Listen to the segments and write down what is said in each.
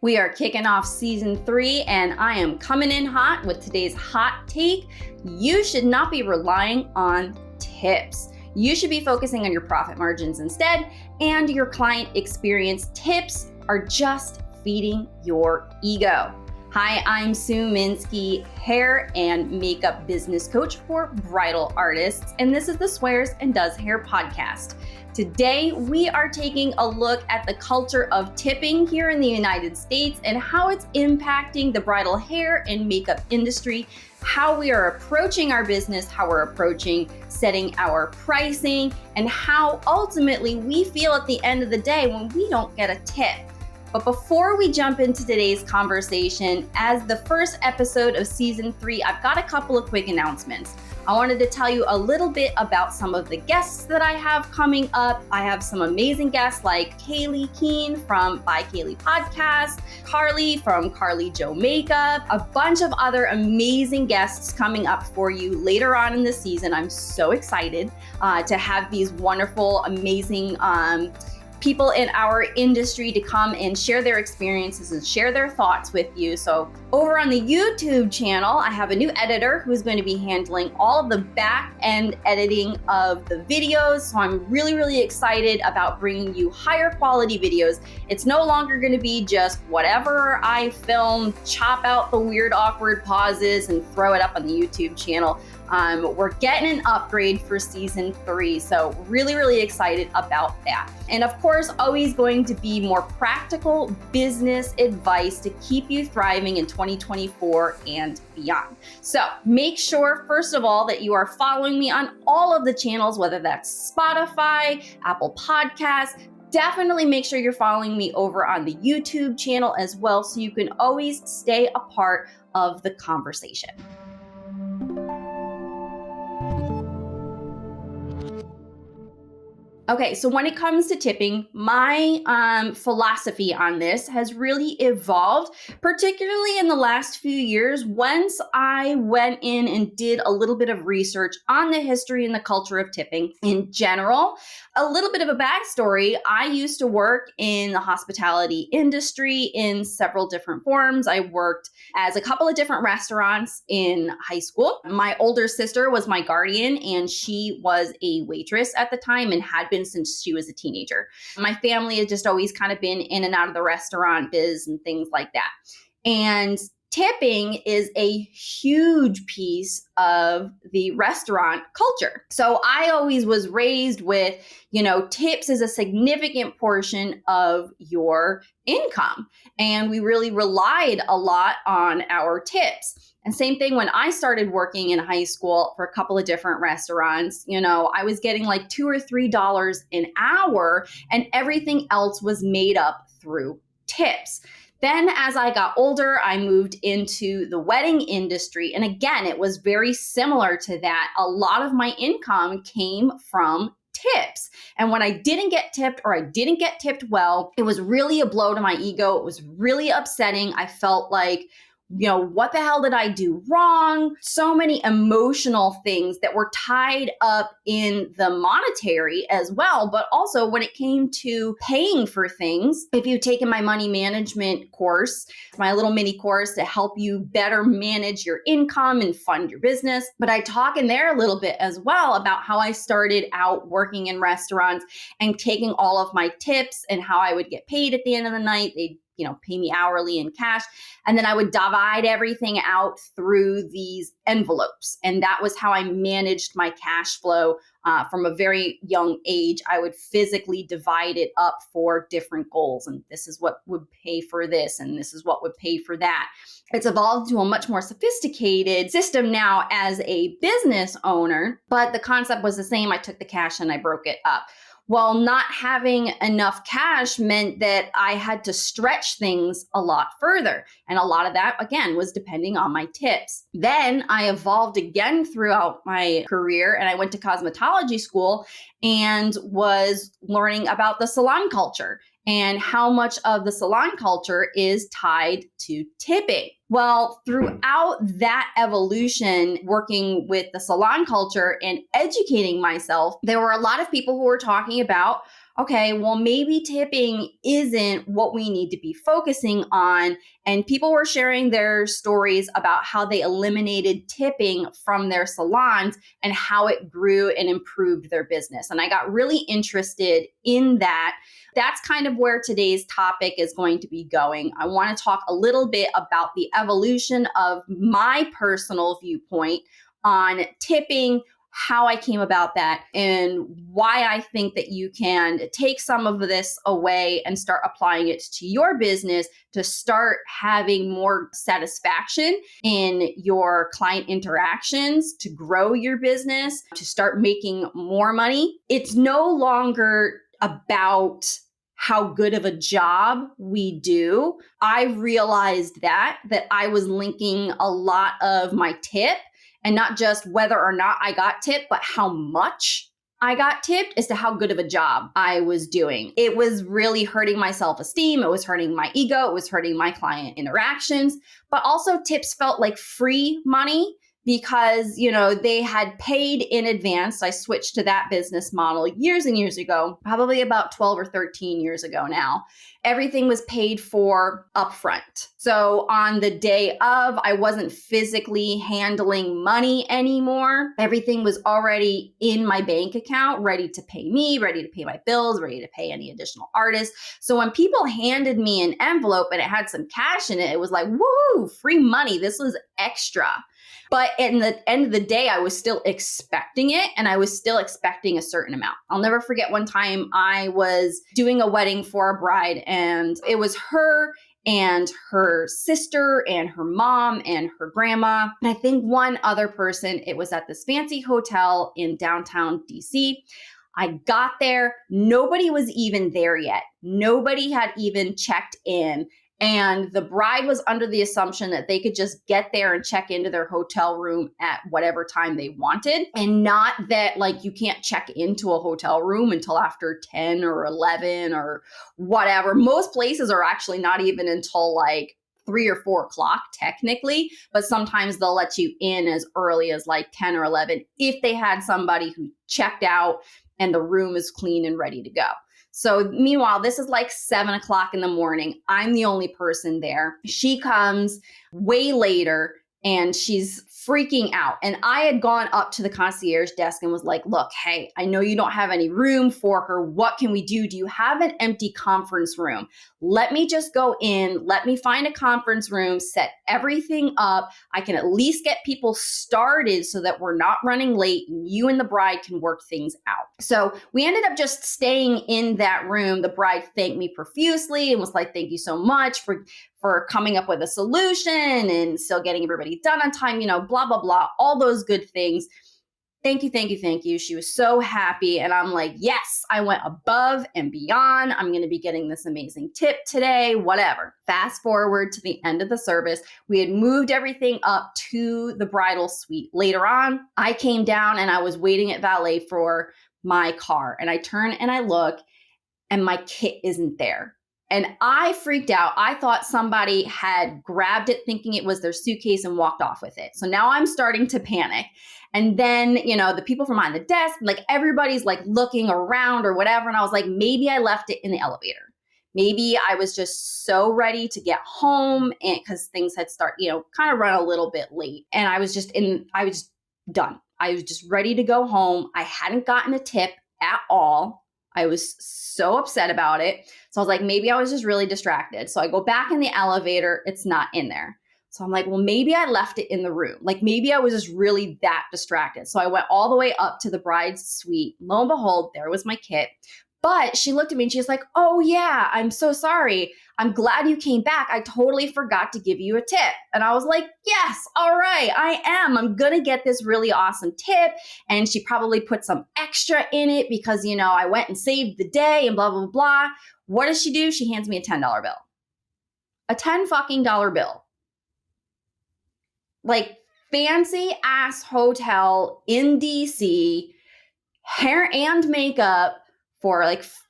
We are kicking off season 3 and I am coming in hot with today's hot take. You should not be relying on tips. You should be focusing on your profit margins instead, and your client experience. Tips are just feeding your ego. Hi, I'm Sue Minsky, hair and makeup business coach for bridal artists, and this is the Swears and Does Hair podcast. Today, we are taking a look at the culture of tipping here in the United States and how it's impacting the bridal hair and makeup industry, how we are approaching our business, how we're approaching setting our pricing, and how ultimately we feel at the end of the day when we don't get a tip. But before we jump into today's conversation, as the first episode of season 3, I've got a couple of quick announcements. I wanted to tell you a little bit about some of the guests that I have coming up. I have some amazing guests like Kaylee Keene from By Kaylee Podcast, Carly from Carly Joe Makeup, a bunch of other amazing guests coming up for you later on in the season. I'm so excited to have these wonderful, amazing people in our industry to come and share their experiences and share their thoughts with you. So over on the YouTube channel, I have a new editor who's going to be handling all of the back end editing of the videos. So I'm really excited about bringing you higher quality videos. It's no longer going to be just whatever I film, chop out the weird, awkward pauses and throw it up on the YouTube channel. We're getting an upgrade for season 3, so really excited about that. And of course, always going to be more practical business advice to keep you thriving in 2024 and beyond. So make sure, first of all, that you are following me on all of the channels, whether that's Spotify, Apple Podcasts. Definitely make sure you're following me over on the YouTube channel as well, so you can always stay a part of the conversation. Okay, so when it comes to tipping, my philosophy on this has really evolved, particularly in the last few years. Once I went in and did a little bit of research on the history and the culture of tipping in general. A little bit of a backstory, I used to work in the hospitality industry in several different forms. I worked as a couple of different restaurants in high school. My older sister was my guardian, and she was a waitress at the time and had been since she was a teenager. My family had just always kind of been in and out of the restaurant biz and things like that. And tipping is a huge piece of the restaurant culture. So I always was raised with, tips is a significant portion of your income. And we really relied a lot on our tips. And same thing when I started working in high school for a couple of different restaurants, I was getting like $2 or $3 an hour, and everything else was made up through tips. Then as I got older, I moved into the wedding industry. And again, it was very similar to that. A lot of my income came from tips. And when I didn't get tipped, or I didn't get tipped well, it was really a blow to my ego. It was really upsetting. I felt like, what the hell did I do wrong? So many emotional things that were tied up in the monetary as well. But also when it came to paying for things, if you've taken my money management course, my little mini course to help you better manage your income and fund your business. But I talk in there a little bit as well about how I started out working in restaurants and taking all of my tips and how I would get paid at the end of the night. They'd pay me hourly in cash. And then I would divide everything out through these envelopes. And that was how I managed my cash flow from a very young age. I would physically divide it up for different goals. And this is what would pay for this, and this is what would pay for that. It's evolved to a much more sophisticated system now as a business owner, but the concept was the same. I took the cash and I broke it up. Well, not having enough cash meant that I had to stretch things a lot further. And a lot of that, again, was depending on my tips. Then I evolved again throughout my career, and I went to cosmetology school and was learning about the salon culture and how much of the salon culture is tied to tipping. Well, throughout that evolution, working with the salon culture and educating myself, there were a lot of people who were talking about, okay, well, maybe tipping isn't what we need to be focusing on. And people were sharing their stories about how they eliminated tipping from their salons and how it grew and improved their business. And I got really interested in that. That's kind of where today's topic is going to be going. I want to talk a little bit about the evolution of my personal viewpoint on tipping, how I came about that, and why I think that you can take some of this away and start applying it to your business to start having more satisfaction in your client interactions, to grow your business, to start making more money. It's no longer about how good of a job we do. I realized that I was linking a lot of my tip, and not just whether or not I got tipped, but how much I got tipped as to how good of a job I was doing. It was really hurting my self-esteem. It was hurting my ego. It was hurting my client interactions. But also tips felt like free money because, they had paid in advance. I switched to that business model years and years ago, probably about 12 or 13 years ago now. Everything was paid for upfront. So on the day of, I wasn't physically handling money anymore. Everything was already in my bank account, ready to pay me, ready to pay my bills, ready to pay any additional artists. So when people handed me an envelope and it had some cash in it, it was like, woohoo, free money. This was extra. But at the end of the day, I was still expecting it, and I was still expecting a certain amount. I'll never forget one time I was doing a wedding for a bride, and it was her and her sister and her mom and her grandma. And I think one other person. It was at this fancy hotel in downtown DC. I got there. Nobody was even there yet. Nobody had even checked in. And the bride was under the assumption that they could just get there and check into their hotel room at whatever time they wanted. And not that you can't check into a hotel room until after 10 or 11 or whatever. Most places are actually not even until 3 or 4 o'clock technically, but sometimes they'll let you in as early as 10 or 11 if they had somebody who checked out and the room is clean and ready to go. So meanwhile, this is 7 o'clock in the morning. I'm the only person there. She comes way later and she's freaking out. And I had gone up to the concierge desk and was like, look, hey, I know you don't have any room for her. What can we do? Do you have an empty conference room? Let me just go in. Let me find a conference room, set everything up. I can at least get people started so that we're not running late and you and the bride can work things out. So we ended up just staying in that room. The bride thanked me profusely and was like, thank you so much for coming up with a solution and still getting everybody done on time, blah, blah, blah, all those good things. Thank you, thank you, thank you. She was so happy. And I'm like, yes, I went above and beyond. I'm going to be getting this amazing tip today, whatever. Fast forward to the end of the service. We had moved everything up to the bridal suite. Later on, I came down and I was waiting at valet for my car. And I turn and I look and my kit isn't there. And I freaked out. I thought somebody had grabbed it thinking it was their suitcase and walked off with it. So now I'm starting to panic. And then, the people from behind the desk, everybody's looking around or whatever. And I was like, maybe I left it in the elevator. Maybe I was just so ready to get home and because things had kind of run a little bit late. And I was done. I was just ready to go home. I hadn't gotten a tip at all. I was so upset about it. So I was like, maybe I was just really distracted. So I go back in the elevator. It's not in there. So I'm like, well, maybe I left it in the room. Maybe I was just really that distracted. So I went all the way up to the bride's suite. Lo and behold, there was my kit. But she looked at me and she's like, oh yeah, I'm so sorry. I'm glad you came back. I totally forgot to give you a tip. And I was like, yes, all right, I am. I'm going to get this really awesome tip. And she probably put some extra in it because, I went and saved the day and blah, blah, blah. What does she do? She hands me a $10 bill. A $10 fucking bill. Fancy ass hotel in DC, hair and makeup for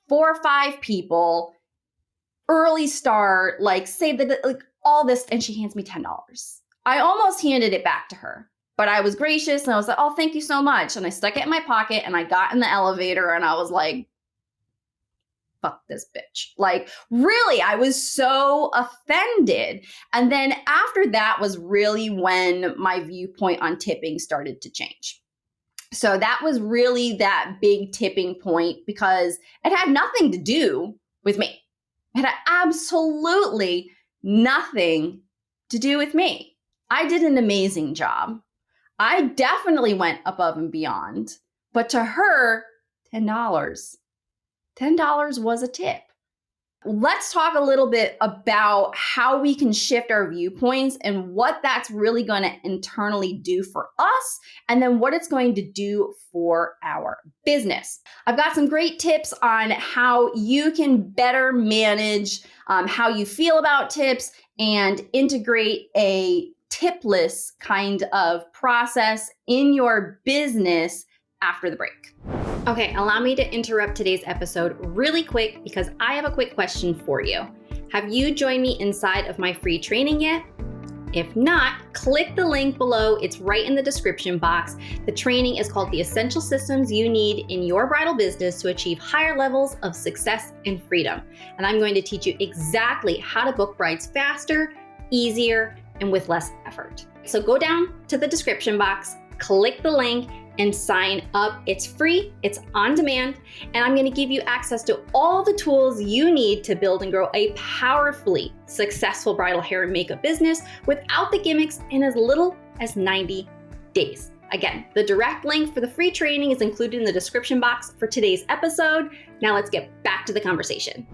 4 or 5 people, early start, save the, all this. And she hands me $10. I almost handed it back to her, but I was gracious and I was like, oh, thank you so much. And I stuck it in my pocket and I got in the elevator and I was like, fuck this bitch. Like, really, I was so offended. And then after that was really when my viewpoint on tipping started to change. So that was really that big tipping point because it had nothing to do with me. It had absolutely nothing to do with me. I did an amazing job. I definitely went above and beyond. But to her, $10. $10 was a tip. Let's talk a little bit about how we can shift our viewpoints and what that's really going to internally do for us, and then what it's going to do for our business. I've got some great tips on how you can better manage how you feel about tips and integrate a tipless kind of process in your business after the break. Okay, allow me to interrupt today's episode really quick because I have a quick question for you. Have you joined me inside of my free training yet? If not, click the link below. It's right in the description box. The training is called The Essential Systems You Need in Your Bridal Business to Achieve Higher Levels of Success and Freedom. And I'm going to teach you exactly how to book brides faster, easier, and with less effort. So go down to the description box, click the link, and sign up. It's free, it's on demand, and I'm gonna give you access to all the tools you need to build and grow a powerfully successful bridal hair and makeup business without the gimmicks in as little as 90 days. Again, the direct link for the free training is included in the description box for today's episode. Now let's get back to the conversation.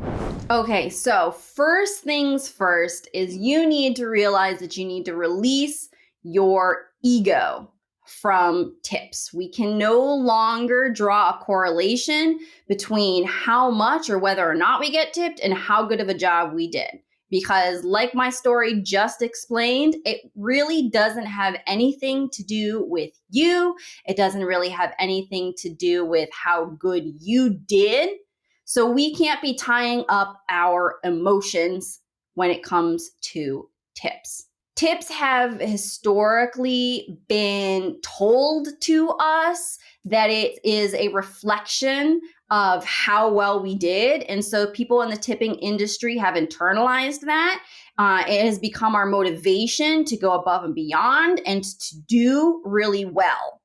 Okay, so first things first is you need to realize that you need to release your ego from tips. We can no longer draw a correlation between how much or whether or not we get tipped and how good of a job we did. Because like my story just explained, it really doesn't have anything to do with you. It doesn't really have anything to do with how good you did. So we can't be tying up our emotions when it comes to tips. Tips have historically been told to us that it is a reflection of how well we did. And so people in the tipping industry have internalized that. It has become our motivation to go above and beyond and to do really well.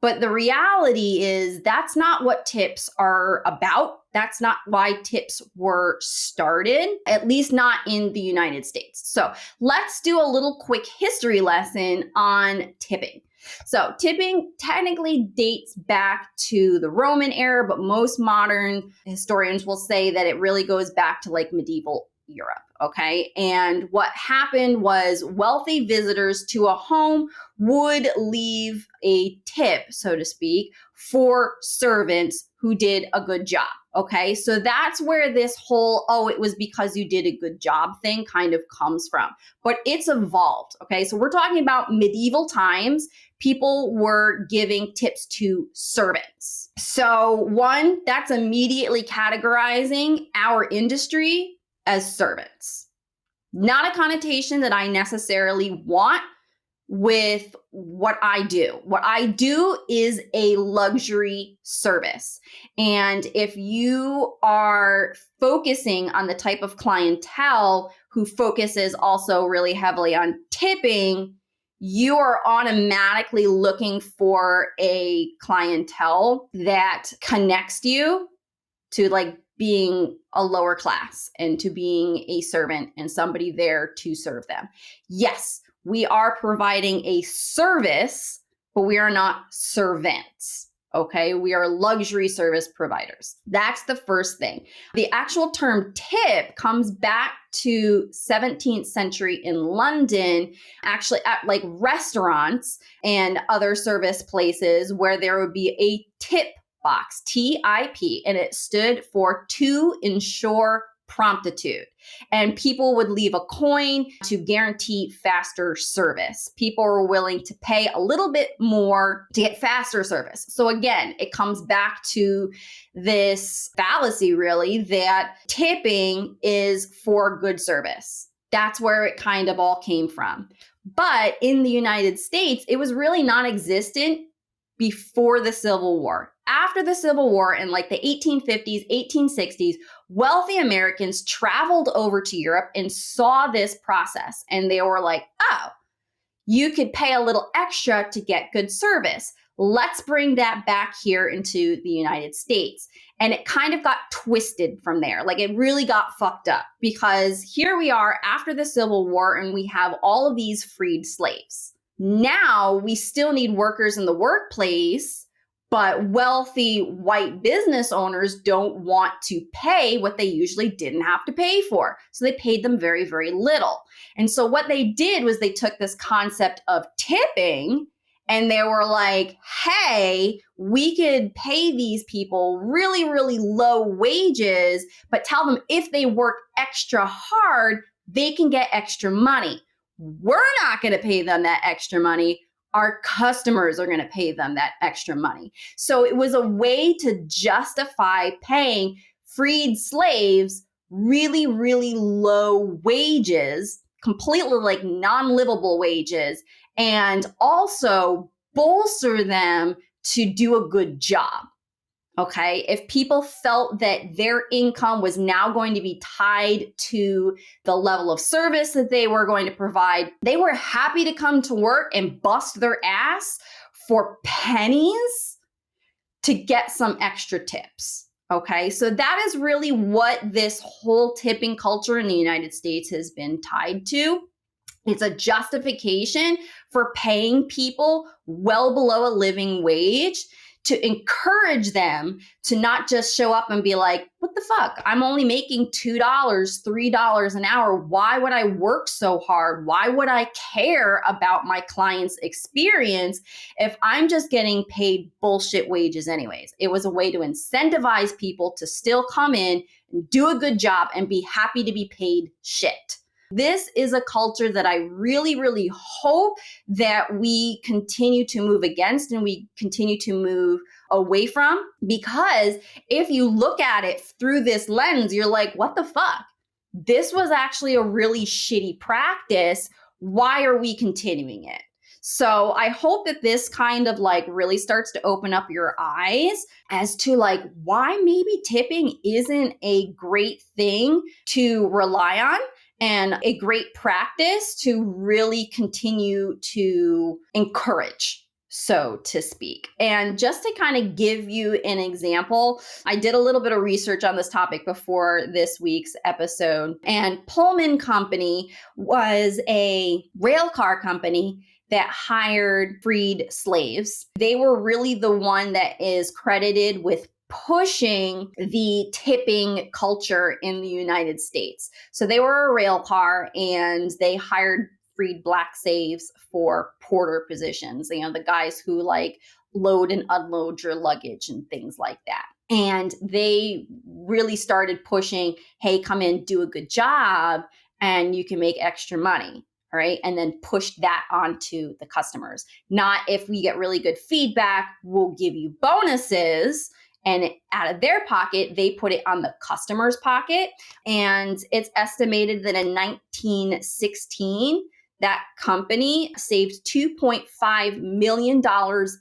But the reality is that's not what tips are about. That's not why tips were started, at least not in the United States. So let's do a little quick history lesson on tipping. So tipping technically dates back to the Roman era, but most modern historians will say that it really goes back to like medieval Europe, okay? And what happened was wealthy visitors to a home would leave a tip, so to speak, for servants who did a good job, okay? So that's where this whole, oh, it was because you did a good job thing kind of comes from. But it's evolved, okay? So we're talking about medieval times. People were giving tips to servants. So one, that's immediately categorizing our industry as servants. Not a connotation that I necessarily want with what I do. What I do is a luxury service. And if you are focusing on the type of clientele who focuses also really heavily on tipping, you are automatically looking for a clientele that connects you to like being a lower class and to being a servant and somebody there to serve them. Yes, we are providing a service, but we are not servants. Okay, we are luxury service providers. That's the first thing. The actual term tip comes back to 17th century in London, actually at like restaurants and other service places where there would be a tip box, TIP, and it stood for to ensure promptitude. And people would leave a coin to guarantee faster service. People were willing to pay a little bit more to get faster service. So again, it comes back to this fallacy really that tipping is for good service. That's where it kind of all came from. But in the United States, it was really non-existent before the Civil War. After the Civil War in like the 1850s, 1860s, wealthy Americans traveled over to Europe and saw this process. And they were like, oh, you could pay a little extra to get good service. Let's bring that back here into the United States. And it kind of got twisted from there. Like it really got fucked up because here we are after the Civil War and we have all of these freed slaves. Now we still need workers in the workplace, but wealthy white business owners don't want to pay what they usually didn't have to pay for. So they paid them very, very little. And so what they did was they took this concept of tipping and they were like, hey, we could pay these people really, really low wages, but tell them if they work extra hard, they can get extra money. We're not going to pay them that extra money. Our customers are going to pay them that extra money. So it was a way to justify paying freed slaves really, really low wages, completely like non-livable wages, and also bolster them to do a good job. Okay, if people felt that their income was now going to be tied to the level of service that they were going to provide, they were happy to come to work and bust their ass for pennies to get some extra tips. Okay, so that is really what this whole tipping culture in the United States has been tied to. It's a justification for paying people well below a living wage to encourage them to not just show up and be like, what the fuck? I'm only making $2, $3 an hour. Why would I work so hard? Why would I care about my client's experience if I'm just getting paid bullshit wages anyways? It was a way to incentivize people to still come in and do a good job and be happy to be paid shit. This is a culture that I really, really hope that we continue to move against and we continue to move away from, because if you look at it through this lens, you're like, what the fuck? This was actually a really shitty practice. Why are we continuing it? So I hope that this kind of like really starts to open up your eyes as to like why maybe tipping isn't a great thing to rely on and a great practice to really continue to encourage, so to speak. And just to kind of give you an example, I did a little bit of research on this topic before this week's episode, and Pullman Company was a rail car company that hired freed slaves. They were really the one that is credited with pushing the tipping culture in the United States. So they were a rail car and they hired freed black slaves for porter positions, you know, the guys who like load and unload your luggage and things like that. And they really started pushing, hey, come in, do a good job, and you can make extra money. All right. And then push that onto the customers. Not if we get really good feedback, we'll give you bonuses. And out of their pocket, they put it on the customer's pocket. And it's estimated that in 1916, that company saved $2.5 million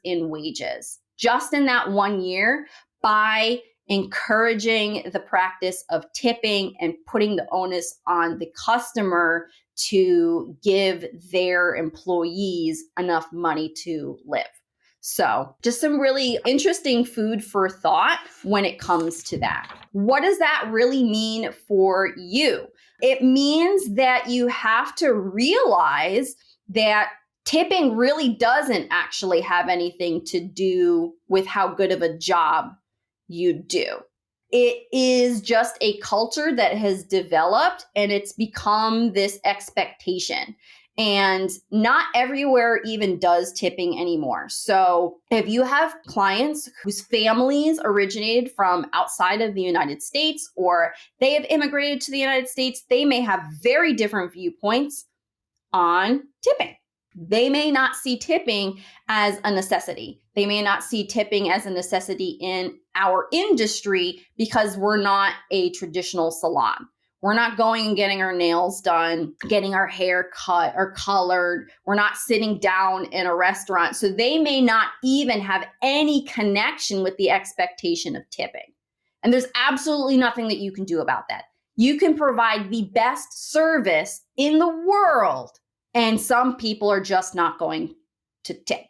in wages just in that 1 year by encouraging the practice of tipping and putting the onus on the customer to give their employees enough money to live. So just some really interesting food for thought when it comes to that. What does that really mean for you? It means that you have to realize that tipping really doesn't actually have anything to do with how good of a job you do. It is just a culture that has developed and it's become this expectation. And not everywhere even does tipping anymore. So if you have clients whose families originated from outside of the United States or they have immigrated to the United States, they may have very different viewpoints on tipping. They may not see tipping as a necessity. They may not see tipping as a necessity in our industry because we're not a traditional salon. We're not going and getting our nails done, getting our hair cut or colored. We're not sitting down in a restaurant. So they may not even have any connection with the expectation of tipping. And there's absolutely nothing that you can do about that. You can provide the best service in the world, and some people are just not going to tip,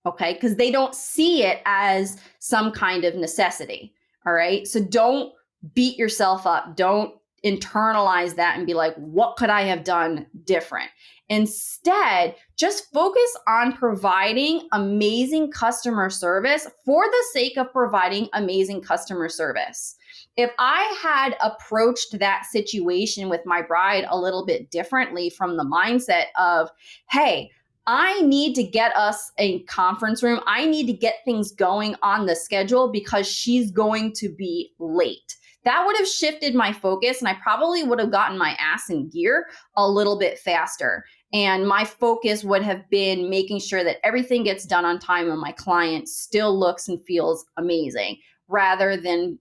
okay? Because they don't see it as some kind of necessity, all right? So don't beat yourself up. Don't internalize that and be like, what could I have done different? Instead, just focus on providing amazing customer service for the sake of providing amazing customer service. If I had approached that situation with my bride a little bit differently from the mindset of, hey, I need to get us a conference room. I need to get things going on the schedule because she's going to be late. That would have shifted my focus, and I probably would have gotten my ass in gear a little bit faster. And my focus would have been making sure that everything gets done on time and my client still looks and feels amazing, rather than,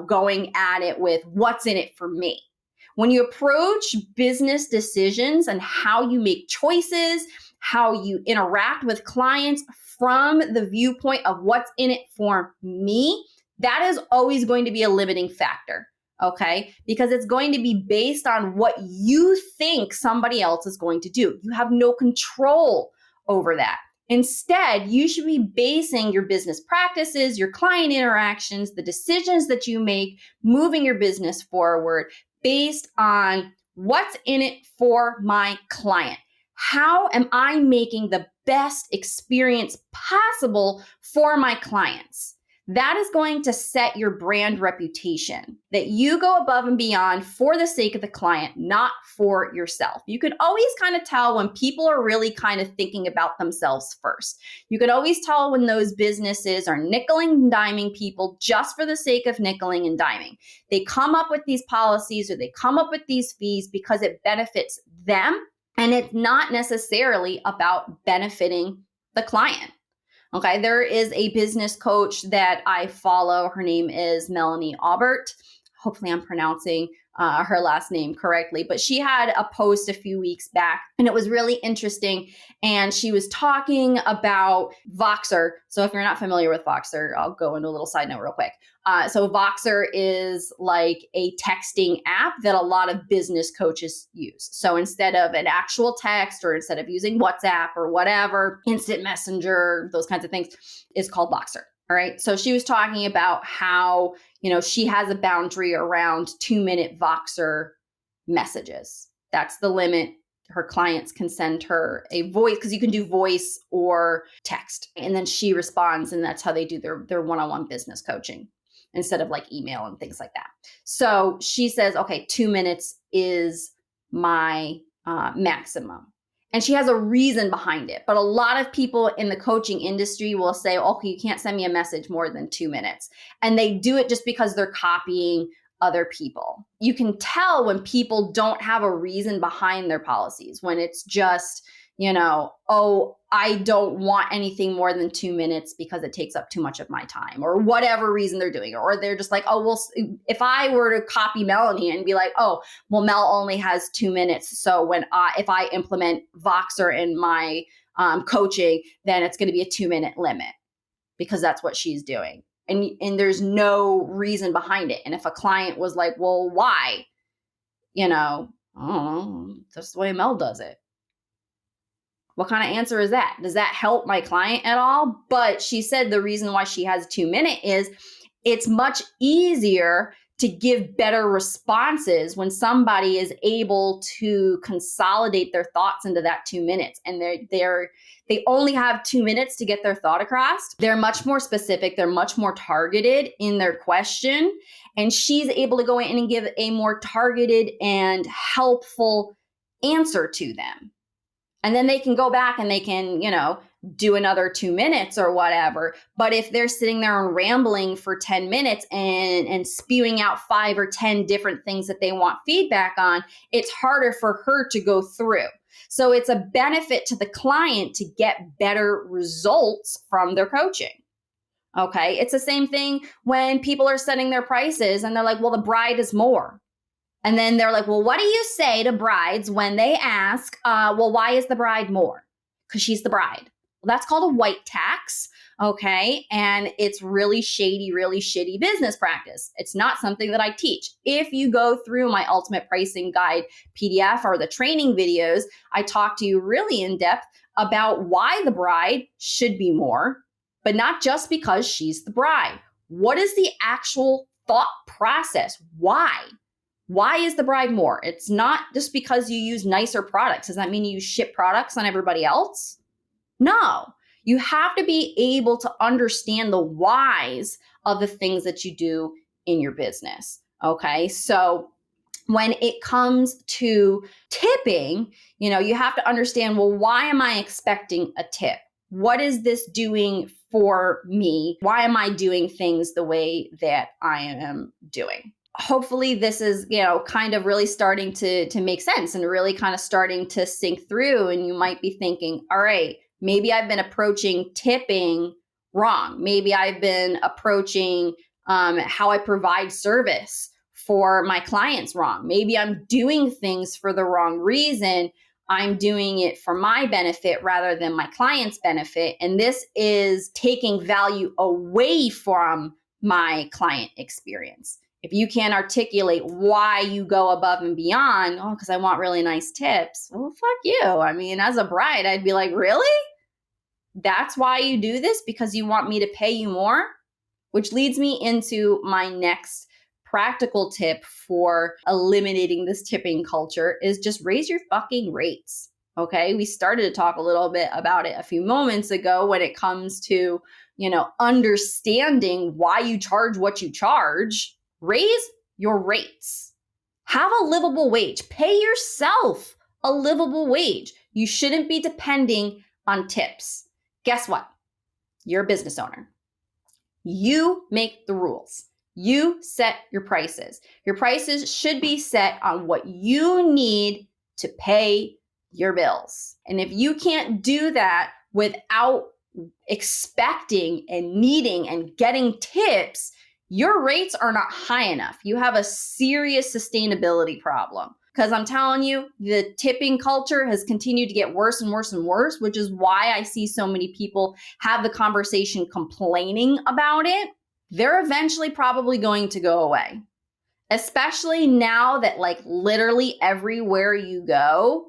going at it with what's in it for me. When you approach business decisions and how you make choices, how you interact with clients from the viewpoint of what's in it for me, that is always going to be a limiting factor, okay? Because it's going to be based on what you think somebody else is going to do. You have no control over that. Instead, you should be basing your business practices, your client interactions, the decisions that you make, moving your business forward based on what's in it for my client. How am I making the best experience possible for my clients? That is going to set your brand reputation, that you go above and beyond for the sake of the client, not for yourself. You can always kind of tell when people are really kind of thinking about themselves first. You can always tell when those businesses are nickeling and diming people just for the sake of nickeling and diming. They come up with these policies or they come up with these fees because it benefits them, and it's not necessarily about benefiting the client. Okay, there is a business coach that I follow. Her name is Melanie Aubert. Hopefully I'm pronouncing her last name correctly, but she had a post a few weeks back and it was really interesting. And she was talking about Voxer. So if you're not familiar with Voxer, I'll go into a little side note real quick. So Voxer is like a texting app that a lot of business coaches use. So instead of an actual text or instead of using WhatsApp or whatever, instant messenger, those kinds of things, is called Voxer. All right. So she was talking about how, she has a boundary around 2-minute Voxer messages. That's the limit. Her clients can send her a voice, because you can do voice or text. And then she responds, and that's how they do their one-on-one business coaching instead of like email and things like that. So she says, okay, 2 minutes is my maximum. And she has a reason behind it. But a lot of people in the coaching industry will say, okay, you can't send me a message more than 2 minutes. And they do it just because they're copying other people. You can tell when people don't have a reason behind their policies, when it's just, oh, I don't want anything more than 2 minutes because it takes up too much of my time, or whatever reason they're doing it. Or they're just like, oh, well, if I were to copy Melanie and be like, oh, well, Mel only has 2 minutes. So if I implement Voxer in my coaching, then it's going to be a 2-minute limit because that's what she's doing. And there's no reason behind it. And if a client was like, well, why? I don't know, that's the way Mel does it. What kind of answer is that? Does that help my client at all? But she said the reason why she has 2 minutes is it's much easier to give better responses when somebody is able to consolidate their thoughts into that 2 minutes. And they only have 2 minutes to get their thought across. They're much more specific. They're much more targeted in their question. And she's able to go in and give a more targeted and helpful answer to them. And then they can go back and they can, do another 2 minutes or whatever. But if they're sitting there and rambling for 10 minutes and spewing out 5 or 10 different things that they want feedback on, it's harder for her to go through. So it's a benefit to the client to get better results from their coaching. Okay. It's the same thing when people are setting their prices and they're like, well, the bride is more. And then they're like, well, what do you say to brides when they ask, well, why is the bride more? Because she's the bride. Well, that's called a white tax. Okay. And it's really shady, really shitty business practice. It's not something that I teach. If you go through my ultimate pricing guide PDF or the training videos, I talk to you really in depth about why the bride should be more, but not just because she's the bride. What is the actual thought process? Why? Why is the bride more? It's not just because you use nicer products. Does that mean you use shit products on everybody else? No. You have to be able to understand the whys of the things that you do in your business. Okay. So when it comes to tipping, you have to understand, well, why am I expecting a tip? What is this doing for me? Why am I doing things the way that I am doing? Hopefully this is, kind of really starting to make sense and really kind of starting to sink through. And you might be thinking, all right, maybe I've been approaching tipping wrong. Maybe I've been approaching how I provide service for my clients wrong. Maybe I'm doing things for the wrong reason. I'm doing it for my benefit rather than my client's benefit. And this is taking value away from my client experience. If you can't articulate why you go above and beyond, because I want really nice tips. Well, fuck you. I mean, as a bride, I'd be like, really? That's why you do this? Because you want me to pay you more? Which leads me into my next practical tip for eliminating this tipping culture is just raise your fucking rates. Okay. We started to talk a little bit about it a few moments ago when it comes to, understanding why you charge what you charge. Raise your rates. Have a livable wage. Pay yourself a livable wage. You shouldn't be depending on tips. Guess what? You're a business owner. You make the rules. You set your prices. Your prices should be set on what you need to pay your bills. And if you can't do that without expecting and needing and getting tips, your rates are not high enough. You have a serious sustainability problem. Because I'm telling you, the tipping culture has continued to get worse and worse and worse, which is why I see so many people have the conversation complaining about it. They're eventually probably going to go away. Especially now that literally everywhere you go,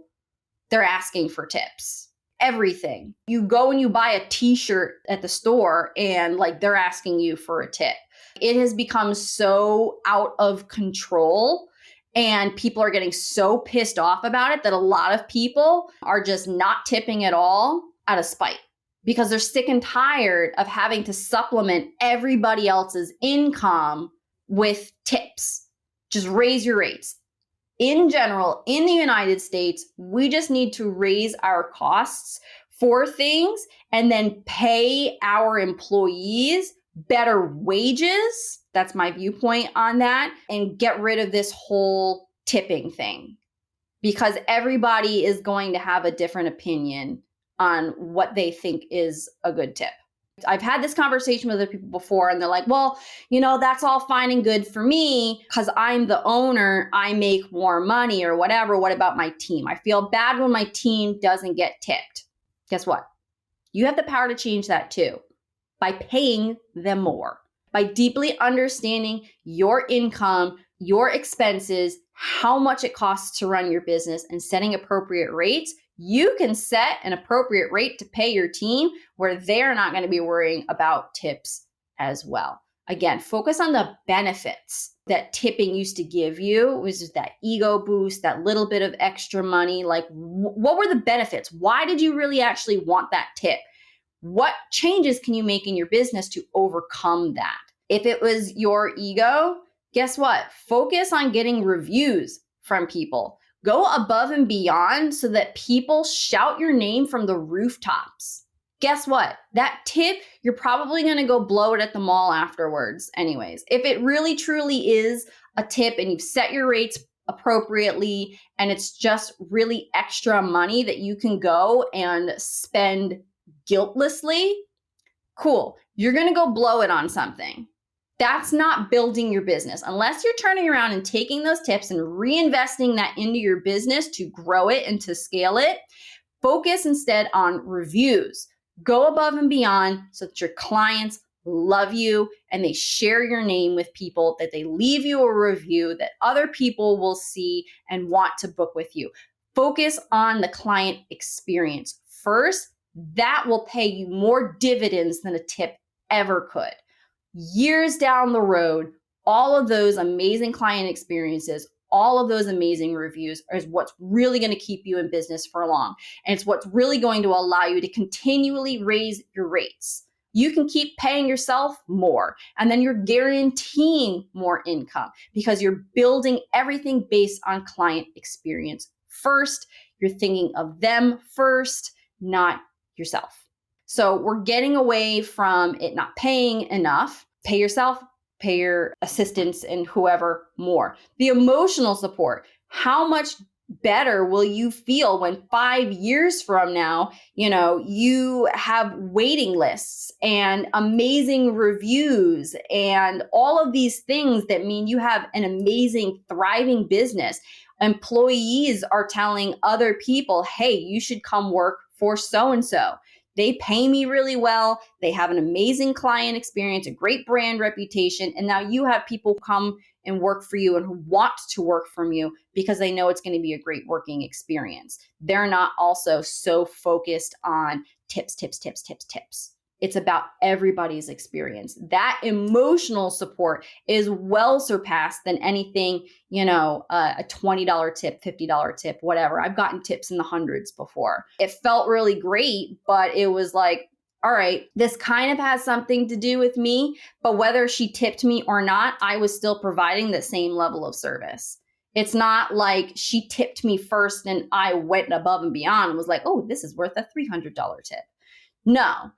they're asking for tips. Everything. You go and you buy a t-shirt at the store and they're asking you for a tip. It has become so out of control and people are getting so pissed off about it that a lot of people are just not tipping at all out of spite because they're sick and tired of having to supplement everybody else's income with tips. Just raise your rates. In general, in the United States, we just need to raise our costs for things and then pay our employees better wages. That's my viewpoint on that. And get rid of this whole tipping thing because everybody is going to have a different opinion on what they think is a good tip. I've had this conversation with other people before and they're like, well, that's all fine and good for me because I'm the owner. I make more money or whatever. What about my team? I feel bad when my team doesn't get tipped. Guess what? You have the power to change that too by paying them more, by deeply understanding your income, your expenses, how much it costs to run your business and setting appropriate rates. You can set an appropriate rate to pay your team where they're not going to be worrying about tips as well. Again, focus on the benefits that tipping used to give you, which is that ego boost, that little bit of extra money. What were the benefits? Why did you really actually want that tip? What changes can you make in your business to overcome that? If it was your ego, guess what? Focus on getting reviews from people. Go above and beyond so that people shout your name from the rooftops. Guess what? That tip, you're probably going to go blow it at the mall afterwards anyways. If it really truly is a tip and you've set your rates appropriately and it's just really extra money that you can go and spend guiltlessly, cool. You're going to go blow it on something. That's not building your business. Unless you're turning around and taking those tips and reinvesting that into your business to grow it and to scale it, focus instead on reviews. Go above and beyond so that your clients love you and they share your name with people, that they leave you a review that other people will see and want to book with you. Focus on the client experience first. That will pay you more dividends than a tip ever could. Years down the road, all of those amazing client experiences, all of those amazing reviews is what's really going to keep you in business for long. And it's what's really going to allow you to continually raise your rates. You can keep paying yourself more, and then you're guaranteeing more income because you're building everything based on client experience first. You're thinking of them first, not yourself. So we're getting away from it not paying enough. Pay yourself, pay your assistants and whoever more. The emotional support. How much better will you feel when 5 years from now, you have waiting lists and amazing reviews and all of these things that mean you have an amazing, thriving business. Employees are telling other people, hey, you should come work for so-and-so. They pay me really well. They have an amazing client experience, a great brand reputation. And now you have people come and work for you and who want to work from you because they know it's going to be a great working experience. They're not also so focused on tips. It's about everybody's experience. That emotional support is well surpassed than anything, a $20 tip, $50 tip, whatever. I've gotten tips in the hundreds before. It felt really great, but it was like, all right, this kind of has something to do with me, but whether she tipped me or not, I was still providing the same level of service. It's not like she tipped me first and I went above and beyond and was like, oh, this is worth a $300 tip. No.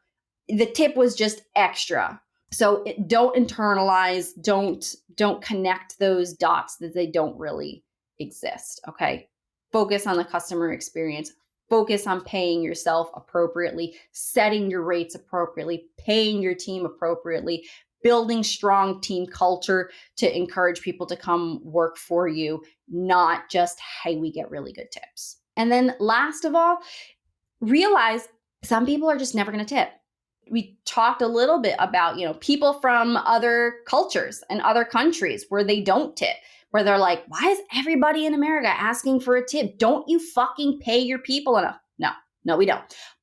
The tip was just extra. So don't internalize, don't connect those dots that they don't really exist, okay? Focus on the customer experience. Focus on paying yourself appropriately, setting your rates appropriately, paying your team appropriately, building strong team culture to encourage people to come work for you, not just, hey, we get really good tips. And then last of all, realize some people are just never going to tip. We talked a little bit about, people from other cultures and other countries where they don't tip, where they're like, why is everybody in America asking for a tip? Don't you fucking pay your people enough? No, we don't.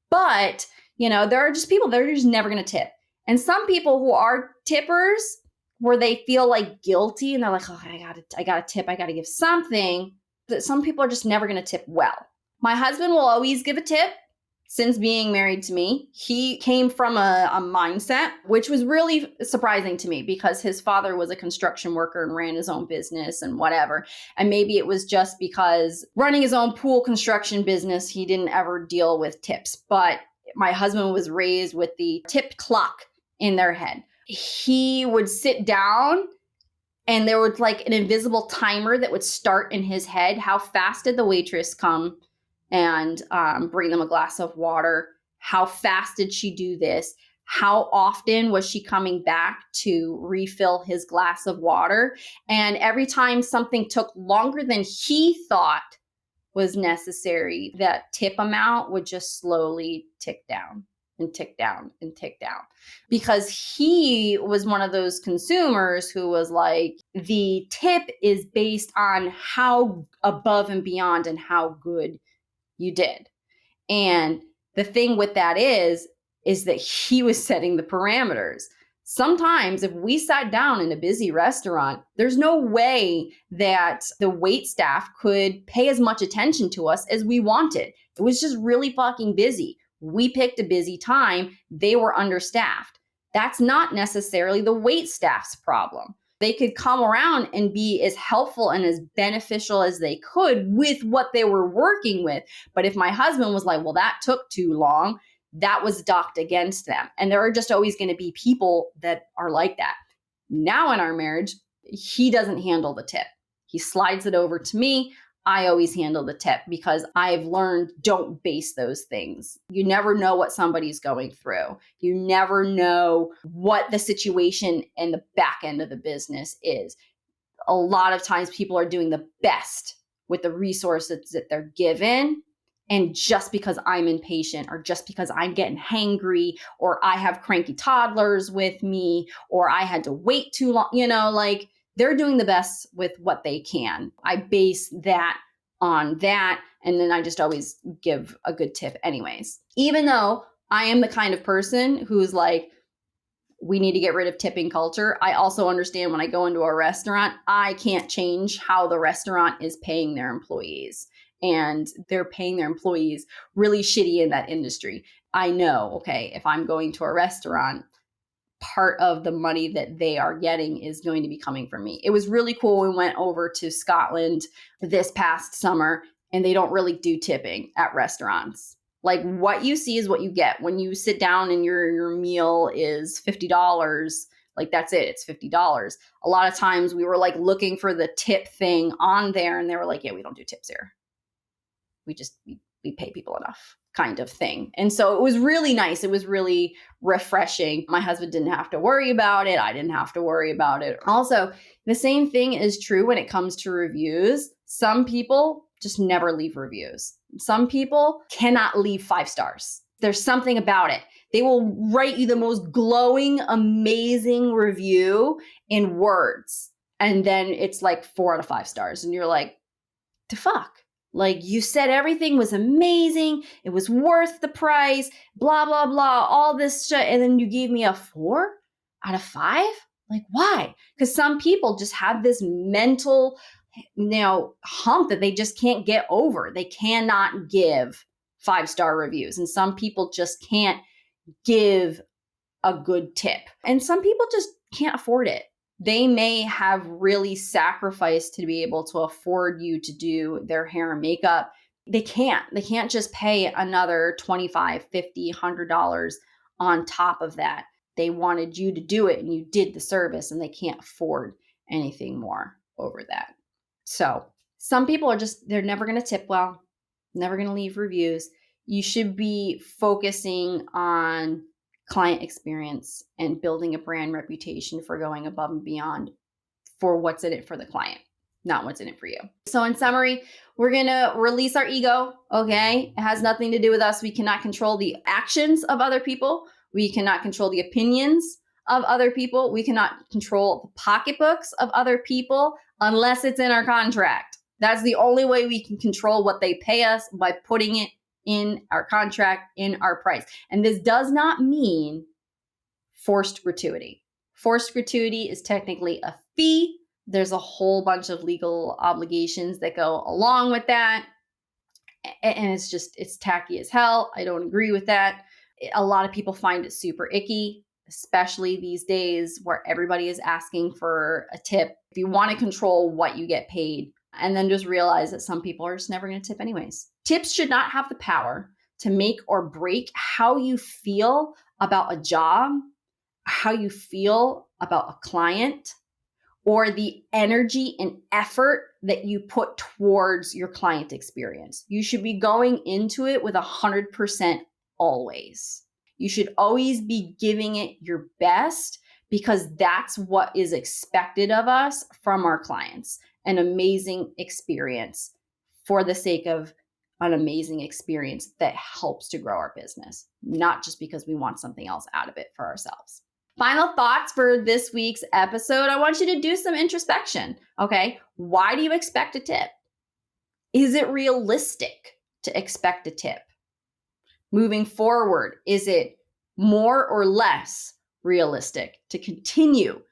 But, there are just people that are just never going to tip. And some people who are tippers where they feel like guilty and they're like, oh, I got to tip. I got to give something. That some people are just never going to tip well. My husband will always give a tip. Since being married to me, he came from a mindset, which was really surprising to me because his father was a construction worker and ran his own business and whatever. And maybe it was just because running his own pool construction business, he didn't ever deal with tips. But my husband was raised with the tip clock in their head. He would sit down and there was like an invisible timer that would start in his head. How fast did the waitress come and bring them a glass of water? How fast did she do this? How often was she coming back to refill his glass of water? And every time something took longer than he thought was necessary, that tip amount would just slowly tick down and tick down and tick down. Because he was one of those consumers who was like, the tip is based on how above and beyond and how good you did. And the thing with that is that he was setting the parameters. Sometimes if we sat down in a busy restaurant, there's no way that the wait staff could pay as much attention to us as we wanted. It was just really fucking busy. We picked a busy time. They were understaffed. That's not necessarily the wait staff's problem. They could come around and be as helpful and as beneficial as they could with what they were working with. But if my husband was like, well, that took too long, that was docked against them. And there are just always going to be people that are like that. Now in our marriage, he doesn't handle the tip. He slides it over to me. I always handle the tip because I've learned don't base those things. You never know what somebody's going through. You never know what the situation and the back end of the business is. A lot of times people are doing the best with the resources that they're given. And just because I'm impatient or just because I'm getting hangry or I have cranky toddlers with me or I had to wait too long, like they're doing the best with what they can. I base that on that. And then I just always give a good tip anyways. Even though I am the kind of person who's like, we need to get rid of tipping culture. I also understand when I go into a restaurant, I can't change how the restaurant is paying their employees. And they're paying their employees really shitty in that industry. I know, okay, if I'm going to a restaurant, part of the money that they are getting is going to be coming from me. It was really cool. We went over to Scotland this past summer and they don't really do tipping at restaurants. Like what you see is what you get. When you sit down and your meal is $50, like that's it, it's $50. A lot of times we were like looking for the tip thing on there and they were like, yeah, we don't do tips here. We pay people enough kind of thing. And so it was really nice. It was really refreshing. My husband didn't have to worry about it. I didn't have to worry about it. Also, the same thing is true when it comes to reviews. Some people just never leave reviews. Some people cannot leave 5 stars. There's something about it. They will write you the most glowing, amazing review in words. And then it's like 4 out of 5 stars. And you're like, the fuck? Like you said everything was amazing. It was worth the price, blah, blah, blah, all this shit. And then you gave me a 4 out of 5? Like why? Because some people just have this mental, hump that they just can't get over. They cannot give 5-star reviews. And some people just can't give a good tip. And some people just can't afford it. They may have really sacrificed to be able to afford you to do their hair and makeup. They can't just pay another $25, $50, $100 on top of that. They wanted you to do it and you did the service and they can't afford anything more over that. So some people they're never going to tip well, never going to leave reviews. You should be focusing on client experience and building a brand reputation for going above and beyond for what's in it for the client, not what's in it for you. So in summary, we're going to release our ego, okay? It has nothing to do with us. We cannot control the actions of other people. We cannot control the opinions of other people. We cannot control the pocketbooks of other people unless it's in our contract. That's the only way we can control what they pay us, by putting it in our contract, in our price. And this does not mean forced gratuity. Forced gratuity is technically a fee. There's a whole bunch of legal obligations that go along with that. And it's tacky as hell. I don't agree with that. A lot of people find it super icky, especially these days where everybody is asking for a tip. If you want to control what you get paid, and then just realize that some people are just never going to tip anyways. Tips should not have the power to make or break how you feel about a job, how you feel about a client, or the energy and effort that you put towards your client experience. You should be going into it with 100% always. You should always be giving it your best because that's what is expected of us from our clients. An amazing experience for the sake of an amazing experience that helps to grow our business, not just because we want something else out of it for ourselves. Final thoughts for this week's episode. I want you to do some introspection. Okay. Why do you expect a tip? Is it realistic to expect a tip? Moving forward, is it more or less realistic to continue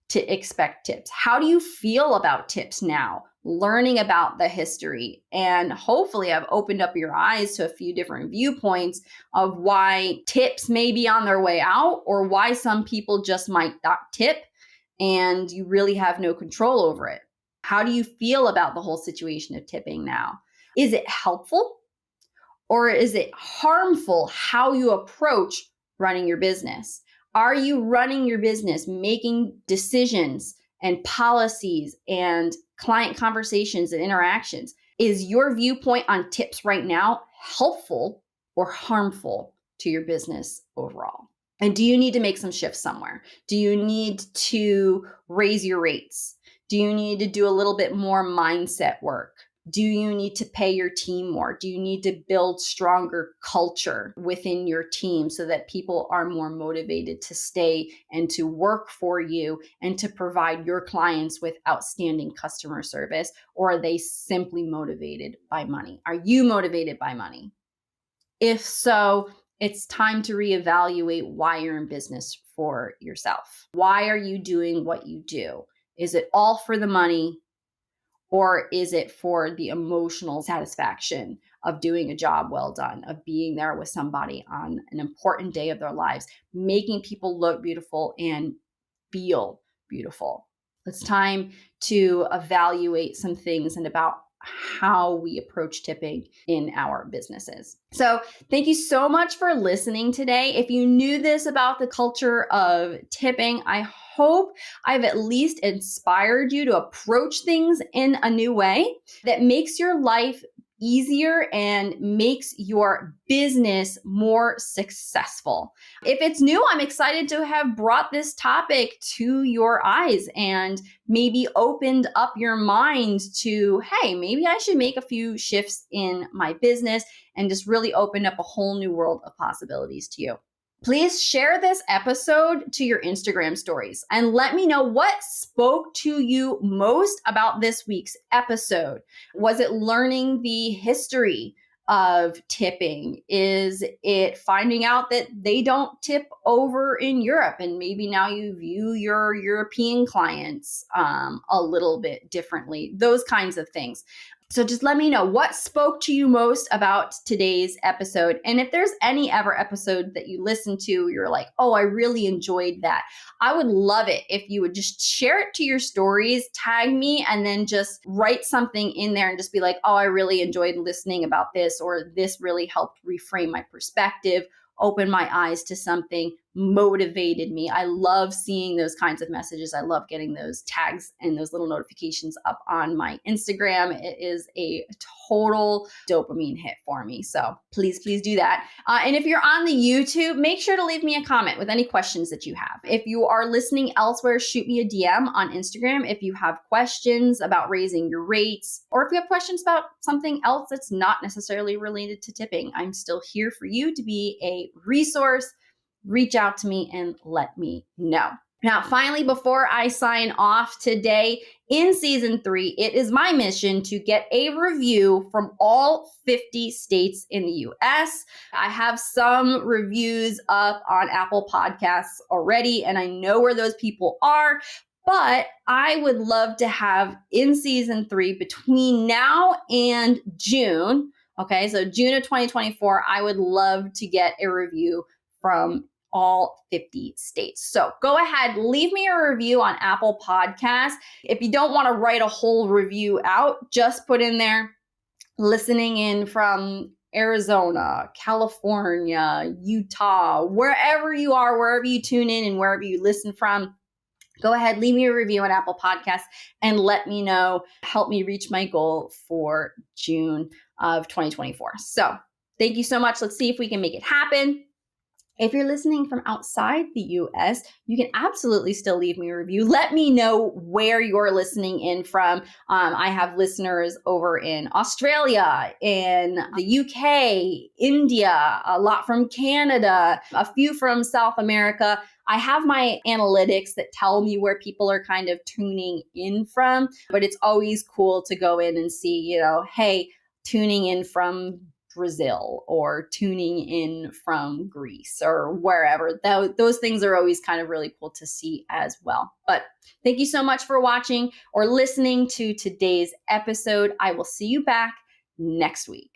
to expect tips? How do you feel about tips now? Learning about the history, and hopefully I've opened up your eyes to a few different viewpoints of why tips may be on their way out, or why some people just might not tip and you really have no control over it. How do you feel about the whole situation of tipping now? Is it helpful or is it harmful how you approach running your business? Are you running your business, making decisions and policies and client conversations and interactions? Is your viewpoint on tips right now helpful or harmful to your business overall? And do you need to make some shifts somewhere? Do you need to raise your rates? Do you need to do a little bit more mindset work? Do you need to pay your team more? Do you need to build stronger culture within your team so that people are more motivated to stay and to work for you and to provide your clients with outstanding customer service? Or are they simply motivated by money? Are you motivated by money? If so, it's time to reevaluate why you're in business for yourself. Why are you doing what you do? Is it all for the money? Or is it for the emotional satisfaction of doing a job well done, of being there with somebody on an important day of their lives, making people look beautiful and feel beautiful? It's time to evaluate some things and about how we approach tipping in our businesses. So thank you so much for listening today. If you knew this about the culture of tipping, I hope I've at least inspired you to approach things in a new way that makes your life easier and makes your business more successful. If it's new, I'm excited to have brought this topic to your eyes and maybe opened up your mind to, hey, maybe I should make a few shifts in my business and just really open up a whole new world of possibilities to you. Please share this episode to your Instagram stories and let me know what spoke to you most about this week's episode. Was it learning the history of tipping? Is it finding out that they don't tip over in Europe and maybe now you view your European clients a little bit differently? Those kinds of things. So just let me know what spoke to you most about today's episode. And if there's any ever episode that you listen to, you're like, oh, I really enjoyed that. I would love it if you would just share it to your stories, tag me, and then just write something in there and just be like, oh, I really enjoyed listening about this, or this really helped reframe my perspective, open my eyes to something, motivated me. I love seeing those kinds of messages. I love getting those tags and those little notifications up on my Instagram. It is a total dopamine hit for me. So please do that. And if you're on the YouTube, make sure to leave me a comment with any questions that you have. If you are listening elsewhere, shoot me a DM on Instagram if you have questions about raising your rates, or if you have questions about something else that's not necessarily related to tipping. I'm still here for you to be a resource. Reach out to me and let me know. Now, finally, before I sign off today, in season 3, it is my mission to get a review from all 50 states in the US. I have some reviews up on Apple Podcasts already, and I know where those people are. But I would love to have in season 3 between now and June. Okay, so June of 2024, I would love to get a review from all 50 states. So go ahead, leave me a review on Apple Podcasts. If you don't want to write a whole review out, just put in there, listening in from Arizona, California, Utah, wherever you are, wherever you tune in and wherever you listen from. Go ahead, leave me a review on Apple Podcasts and let me know. Help me reach my goal for June of 2024. So thank you so much. Let's see if we can make it happen. If you're listening from outside the US, you can absolutely still leave me a review. Let me know where you're listening in from. I have listeners over in Australia, in the UK, India, a lot from Canada, a few from South America. I have my analytics that tell me where people are kind of tuning in from, but it's always cool to go in and see, hey, tuning in from Brazil or tuning in from Greece or wherever. Those things are always kind of really cool to see as well. But thank you so much for watching or listening to today's episode. I will see you back next week.